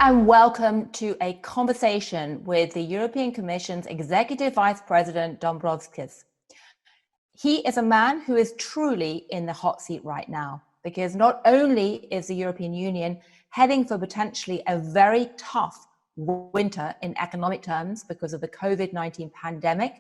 and welcome to a conversation with the European Commission's Executive Vice President Dombrovskis. He is a man who is truly in the hot seat right now, because not only is the European Union heading for potentially a very tough winter in economic terms because of the COVID-19 pandemic,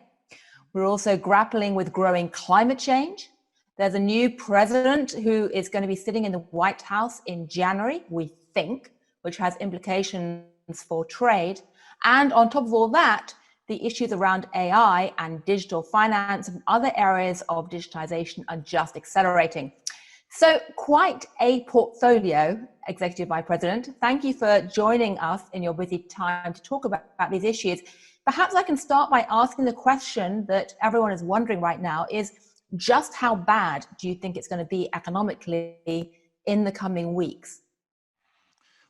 we're also grappling with growing climate change. There's a new president who is going to be sitting in the White House in January, we think, which has implications for trade. And on top of all that, the issues around AI and digital finance and other areas of digitization are just accelerating. So quite a portfolio, Executive Vice President. Thank you for joining us in your busy time to talk about these issues. Perhaps I can start by asking the question that everyone is wondering right now is just how bad do you think it's going to be economically in the coming weeks?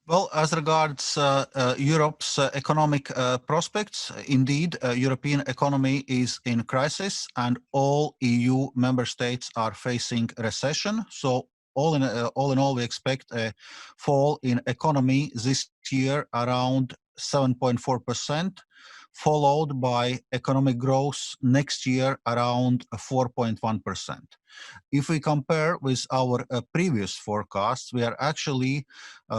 Well, as regards Europe's economic prospects, indeed, European economy is in crisis and all EU member states are facing recession. So all in all, we expect a fall in economy this year around 7.4%, followed by economic growth next year around 4.1%. If we compare with our previous forecasts, we are actually we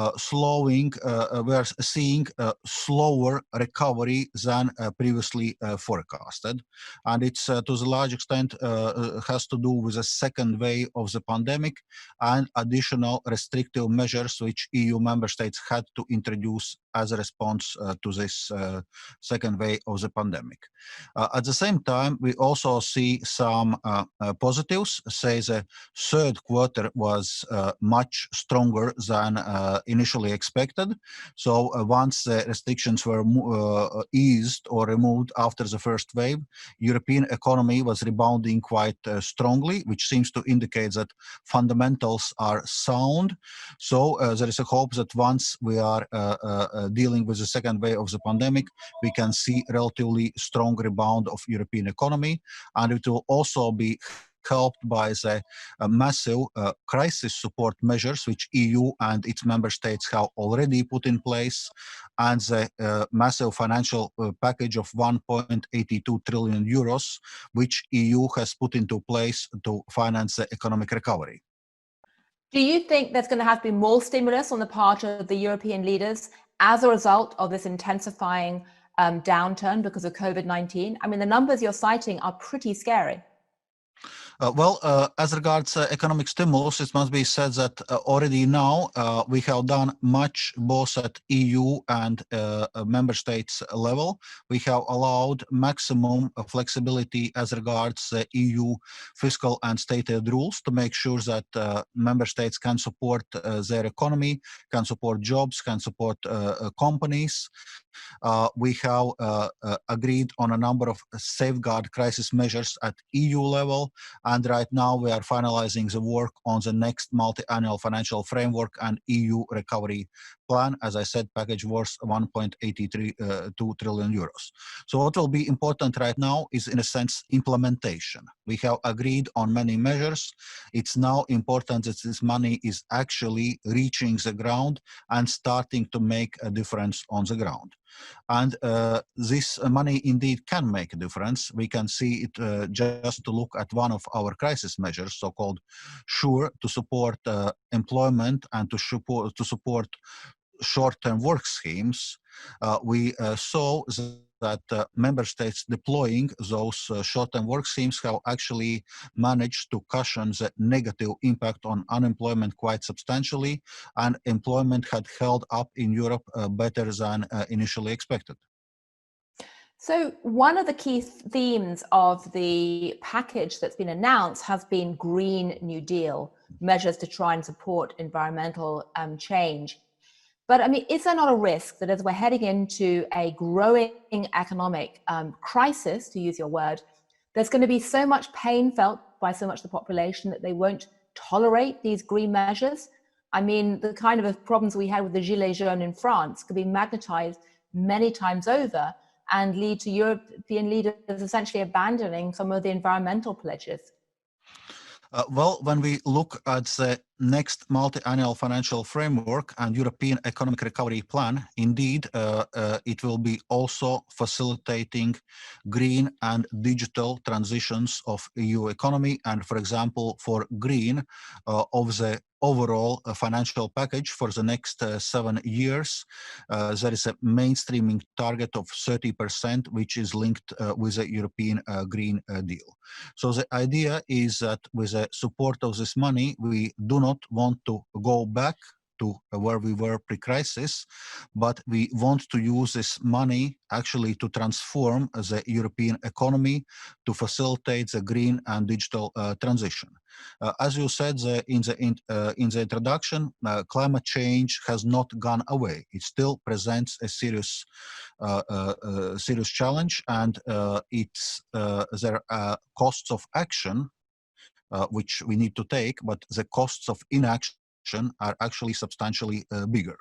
are seeing a slower recovery than previously forecasted. And it's to the large extent has to do with the second wave of the pandemic and additional restrictive measures which EU member states had to introduce as a response to this second wave of the pandemic. At the same time, we also see some positives. Say the third quarter was much stronger than initially expected. So once the restrictions were eased or removed after the first wave, European economy was rebounding quite strongly, which seems to indicate that fundamentals are sound. So there is a hope that once we are dealing with the second wave of the pandemic, we can see relatively strong rebound of European economy, and it will also be helped by the massive crisis support measures which EU and its member states have already put in place, and the massive financial package of 1.82 trillion euros, which EU has put into place to finance the economic recovery. Do you think there's going to have to be more stimulus on the part of the European leaders as a result of this intensifying downturn because of COVID-19? I mean, the numbers you're citing are pretty scary. As regards economic stimulus, it must be said that already now we have done much both at EU and member states level. We have allowed maximum flexibility as regards EU fiscal and state aid rules to make sure that member states can support their economy, can support jobs, can support companies. We have agreed on a number of safeguard crisis measures at EU level, and right now we are finalizing the work on the next multi-annual financial framework and EU recovery plan. As I said, package worth 1.83 trillion euros. So what will be important right now is, in a sense, implementation. We have agreed on many measures. It's now important that this money is actually reaching the ground and starting to make a difference on the ground. And this money indeed can make a difference. We can see it just to look at one of our crisis measures, so-called SURE, to support employment and to support short-term work schemes. We saw that member states deploying those short-term work schemes have actually managed to cushion the negative impact on unemployment quite substantially, and employment had held up in Europe better than initially expected. So one of the key themes of the package that's been announced has been Green New Deal, measures to try and support environmental change. But I mean, is there not a risk that as we're heading into a growing economic crisis, to use your word, there's going to be so much pain felt by so much of the population that they won't tolerate these green measures? I mean, the kind of problems we had with the Gilets jaunes in France could be magnetized many times over and lead to European leaders essentially abandoning some of the environmental pledges. When we look at the next multi-annual financial framework and European Economic Recovery Plan, indeed, it will be also facilitating green and digital transitions of EU economy. And for example, for green, of the overall financial package for the next 7 years, there is a mainstreaming target of 30%, which is linked with the European Green Deal. So the idea is that with the support of this money, we do not want to go back to where we were pre-crisis, but we want to use this money actually to transform the European economy to facilitate the green and digital transition. As you said in the introduction, climate change has not gone away. It still presents a serious challenge, and there are costs of action which we need to take, but the costs of inaction are actually substantially bigger.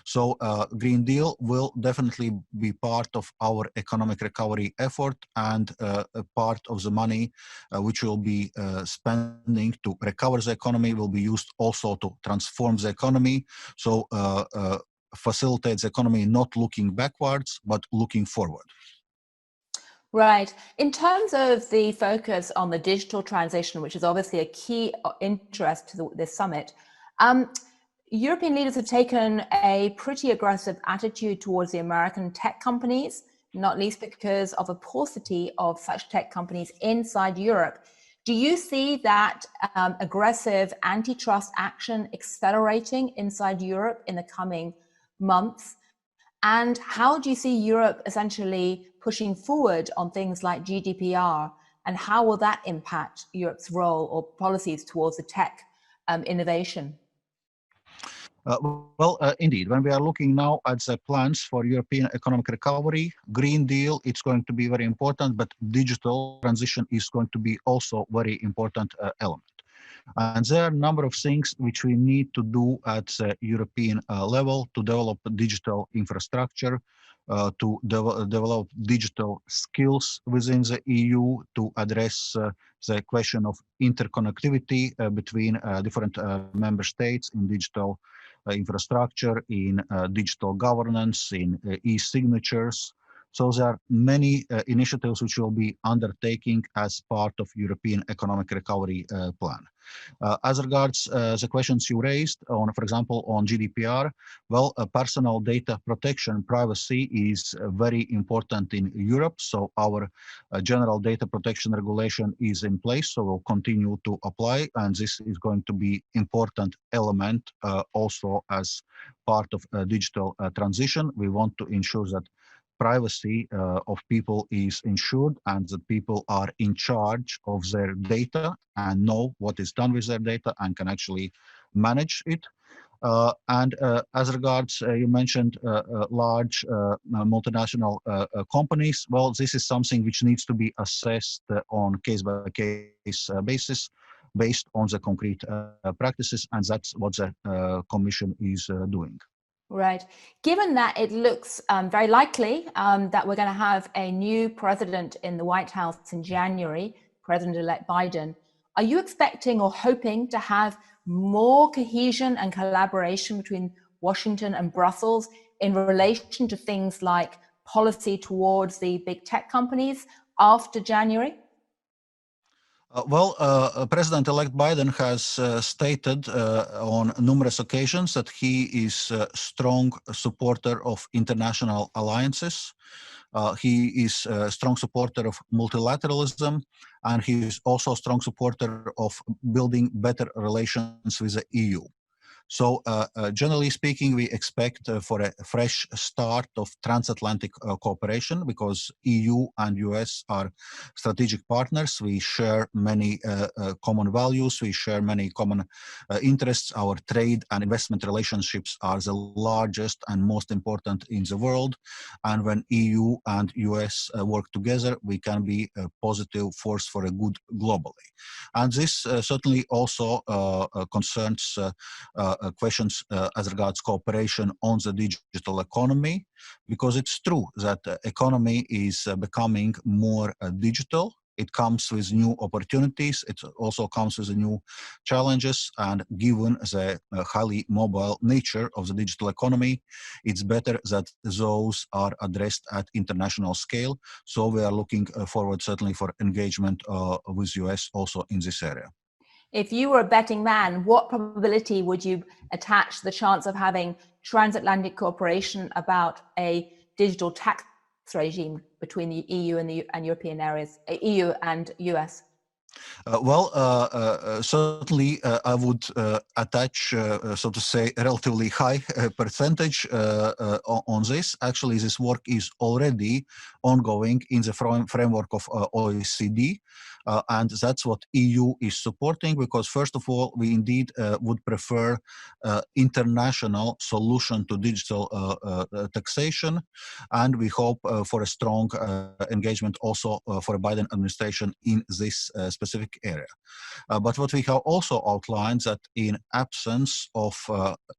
So Green Deal will definitely be part of our economic recovery effort, and a part of the money which will be spending to recover the economy will be used also to transform the economy. So facilitate the economy not looking backwards, but looking forward. Right. In terms of the focus on the digital transition, which is obviously a key interest to this summit, European leaders have taken a pretty aggressive attitude towards the American tech companies, not least because of a paucity of such tech companies inside Europe. Do you see that aggressive antitrust action accelerating inside Europe in the coming months? And how do you see Europe essentially pushing forward on things like GDPR, and how will that impact Europe's role or policies towards the tech innovation? Indeed, when we are looking now at the plans for European economic recovery, Green Deal, it's going to be very important, but digital transition is going to be also very important element. And there are a number of things which we need to do at the European level to develop digital infrastructure, to develop digital skills within the EU, to address the question of interconnectivity between different member states in digital infrastructure, in digital governance, in e-signatures. So there are many initiatives which will be undertaking as part of European Economic Recovery Plan. As regards the questions you raised on, for example, on GDPR, well, personal data protection, privacy is very important in Europe. So our general data protection regulation is in place, so we'll continue to apply, and this is going to be important element also as part of digital transition. We want to ensure that privacy of people is ensured, and that people are in charge of their data and know what is done with their data and can actually manage it. As regards, you mentioned large multinational companies. Well, this is something which needs to be assessed on case-by-case basis, based on the concrete practices, and that's what the Commission is doing. Right. Given that it looks very likely that we're going to have a new president in the White House in January, President-elect Biden, are you expecting or hoping to have more cohesion and collaboration between Washington and Brussels in relation to things like policy towards the big tech companies after January? President-elect Biden has stated on numerous occasions that he is a strong supporter of international alliances. He is a strong supporter of multilateralism, and he is also a strong supporter of building better relations with the EU. So generally speaking, we expect for a fresh start of transatlantic cooperation, because EU and US are strategic partners. We share many common values. We share many common interests. Our trade and investment relationships are the largest and most important in the world. And when EU and US work together, we can be a positive force for a good globally. And this certainly also concerns questions as regards cooperation on the digital economy, because it's true that the economy is becoming more digital, It comes with new opportunities. It also comes with new challenges. And given the highly mobile nature of the digital economy, it's better that those are addressed at international scale. So we are looking forward certainly for engagement with US also in this area. If you were a betting man, what probability would you attach the chance of having transatlantic cooperation about a digital tax regime between the EU and European areas, EU and US? Certainly, I would attach, so to say, a relatively high percentage on this. Actually, this work is already ongoing in the framework of OECD. And that's what EU is supporting, because first of all, we indeed would prefer international solution to digital taxation. And we hope for a strong engagement also for a Biden administration in this specific area. But what we have also outlined that in absence of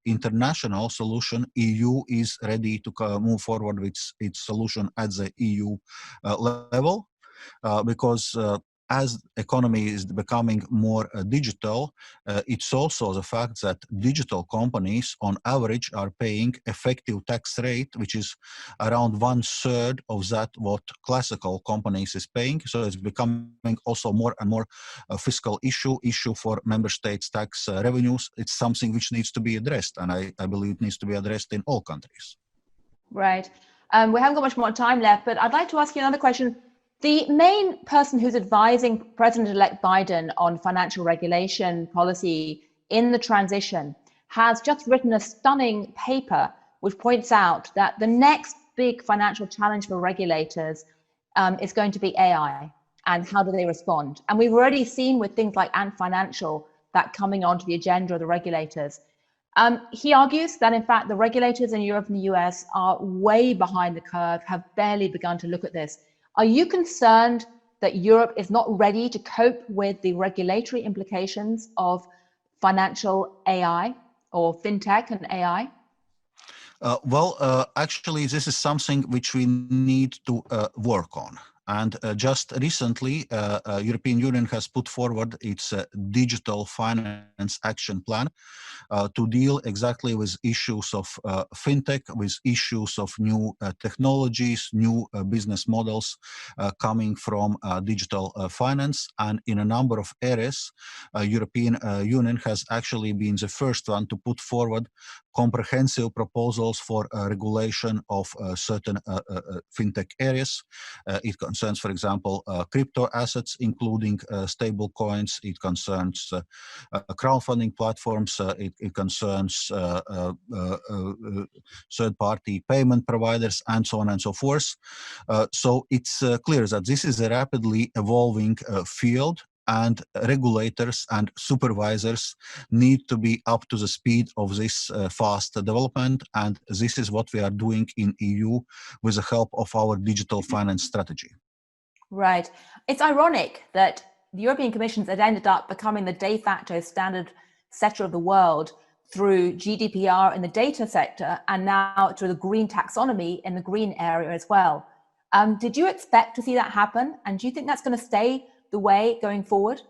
international solution, EU is ready to move forward with its solution at the EU level, because as economy is becoming more digital, it's also the fact that digital companies on average are paying effective tax rate, which is around 1/3 of that what classical companies is paying. So it's becoming also more and more a fiscal issue for member states' tax revenues. It's something which needs to be addressed, and I believe it needs to be addressed in all countries. Right. We haven't got much more time left, but I'd like to ask you another question. The main person who's advising President-elect Biden on financial regulation policy in the transition has just written a stunning paper which points out that the next big financial challenge for regulators is going to be AI and how do they respond. And we've already seen with things like Ant Financial that coming onto the agenda of the regulators. He argues that, in fact, the regulators in Europe and the US are way behind the curve, have barely begun to look at this. Are you concerned that Europe is not ready to cope with the regulatory implications of financial AI or fintech and AI? Actually, this is something which we need to work on. And just recently, European Union has put forward its digital finance action plan to deal exactly with issues of fintech, with issues of new technologies, new business models coming from digital finance. And in a number of areas, European Union has actually been the first one to put forward comprehensive proposals for regulation of certain fintech areas. It concerns, for example, crypto assets, including stable coins. It concerns crowdfunding platforms. It concerns third-party payment providers, and so on and so forth. So it's clear that this is a rapidly evolving field, and regulators and supervisors need to be up to the speed of this fast development. And this is what we are doing in EU with the help of our digital finance strategy. Right. It's ironic that the European Commission has ended up becoming the de facto standard setter of the world through GDPR in the data sector, and now through the green taxonomy in the green area as well. Did you expect to see that happen? And do you think that's going to stay the way going forward?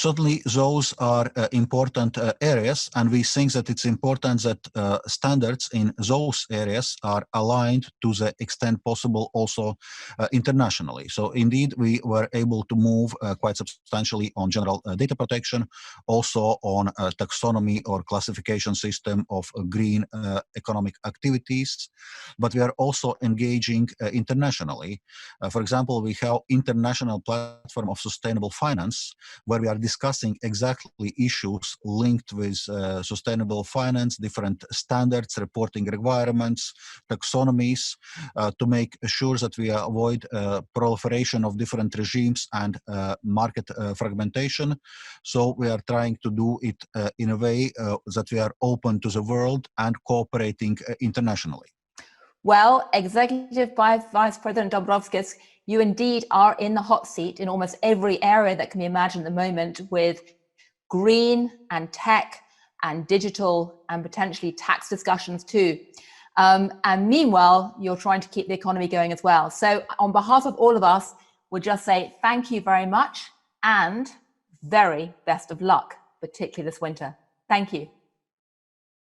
Certainly those are important areas, and we think that it's important that standards in those areas are aligned to the extent possible also internationally. So indeed, we were able to move quite substantially on general data protection, also on taxonomy or classification system of green economic activities, but we are also engaging internationally. For example, we have international platform of sustainable finance, where we are discussing exactly issues linked with sustainable finance, different standards, reporting requirements, taxonomies, to make sure that we avoid proliferation of different regimes and market fragmentation. So we are trying to do it in a way that we are open to the world and cooperating internationally. Well, Executive Vice President Dombrovskis, you indeed are in the hot seat in almost every area that can be imagined at the moment, with green and tech and digital and potentially tax discussions too. And meanwhile, you're trying to keep the economy going as well. So on behalf of all of us, we'll just say thank you very much and very best of luck, particularly this winter. Thank you.